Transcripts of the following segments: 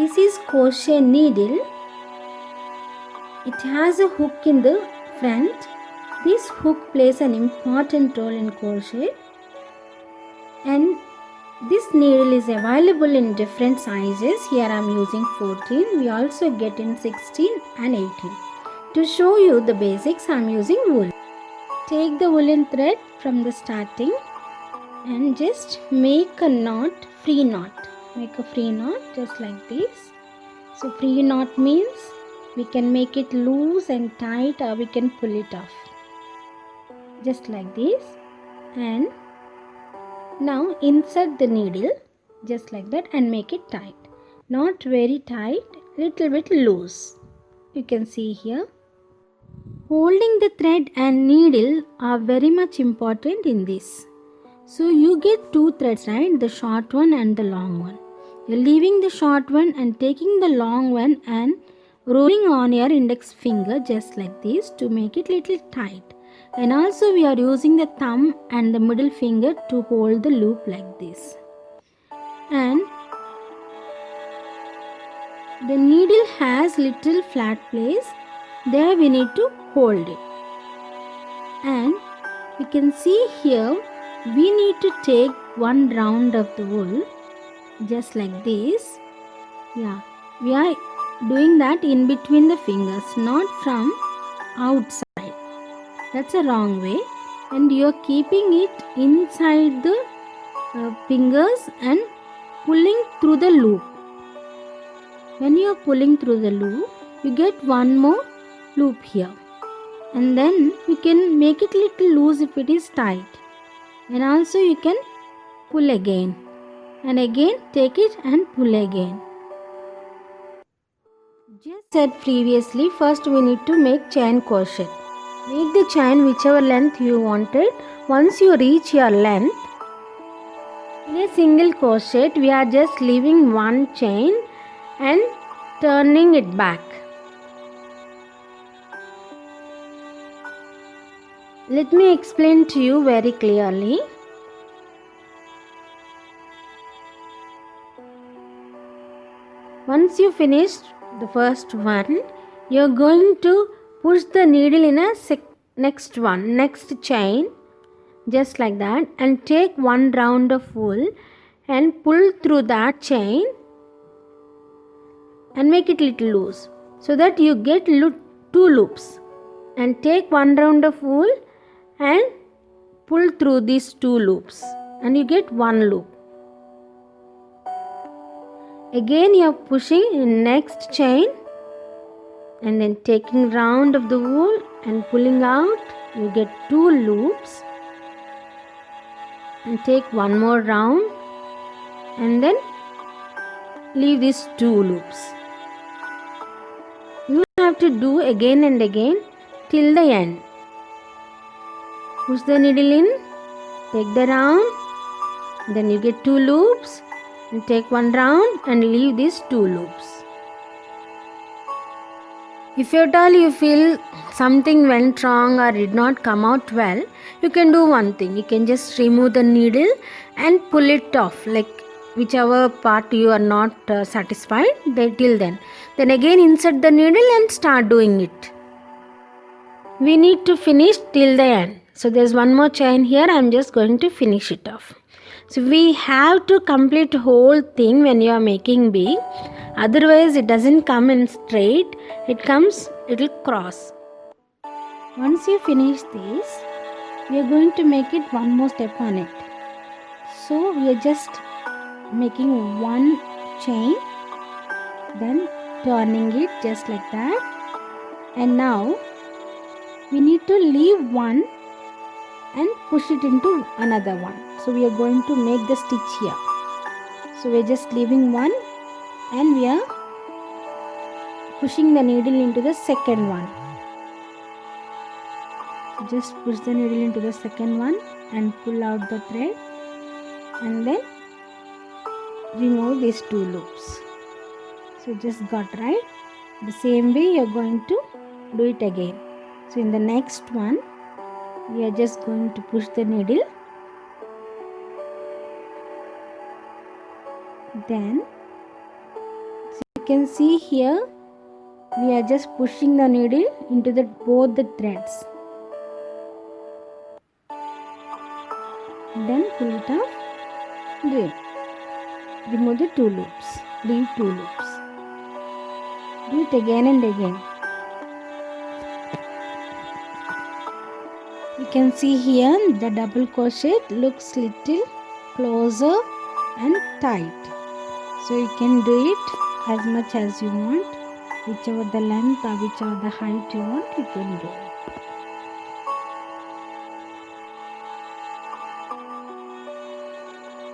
This is crochet needle. It has a hook in the front. This hook plays an important role in crochet, and this needle is available in different sizes. Here I am using 14. We also get in 16 and 18. To show you the basics, I am using wool. Take the woolen thread from the starting and just make a knot, free knot. Make a free knot just like this. So free knot means we can make it loose and tight, or we can pull it off. Just like this. And now insert the needle just like that and make it tight. Not very tight, little bit loose. You can see here. Holding the thread and needle are very much important in this. So you get two threads, right? The short one and the long one. You're leaving the short one and taking the long one and rolling on your index finger just like this to make it little tight. And also we are using the thumb and the middle finger to hold the loop like this. And the needle has little flat place. There we need to hold it. And you can see here we need to take one round of the wool just like this. Yeah, we are doing that in between the fingers, not from outside. That's a wrong way, and you are keeping it inside the fingers and pulling through the loop. When you are pulling through the loop, you get one more loop here, and then you can make it little loose if it is tight, and also you can pull again and again take it and pull again. Just said previously, first we need to make chain crochet. Make the chain whichever length you wanted. Once you reach your length, in a single crochet we are just leaving one chain and turning it back. Let me explain to you very clearly. Once you finish the first one, you are going to push the needle in a next chain just like that, and take one round of wool and pull through that chain and make it little loose so that you get two loops, and take one round of wool and pull through these two loops and you get one loop. Again you are pushing in next chain and then taking round of the wool and pulling out, you get two loops, and take one more round and then leave these two loops. You have to do again and again till the end. Push the needle in, take the round, then you get two loops, and take one round and leave these two loops. If at all you feel something went wrong or did not come out well, you can do one thing. You can just remove the needle and pull it off, like whichever part you are not satisfied till then. Then again insert the needle and start doing it. We need to finish till the end. So there's one more chain here. I'm just going to finish it off. So we have to complete the whole thing when you are making big. Otherwise it doesn't come in straight. It comes little cross. Once you finish this, we are going to make it one more step on it. So we are just making one chain, then turning it just like that. And now we need to leave one and push it into another one. So we are going to make the stitch here. So we are just leaving one and we are pushing the needle into the second one. So just push the needle into the second one and pull out the thread, and then remove these two loops. So just got right. The same way you are going to do it again. So in the next one we are just going to push the needle, then can see here we are just pushing the needle into both the threads. Then pull it off. Remove the 2 loops. Leave 2 loops. Do it again and again. You can see here the double crochet looks little closer and tight. So you can do it as much as you want. Whichever the length or whichever the height you want, you can do it.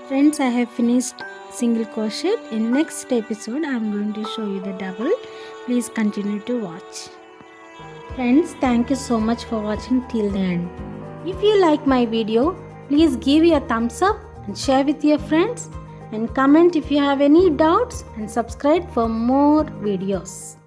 Friends, I have finished single crochet. In next episode I am going to show you the double. Please continue to watch. Friends, thank you so much for watching till the end. If you like my video, please give a thumbs up and share with your friends, and comment if you have any doubts, and subscribe for more videos.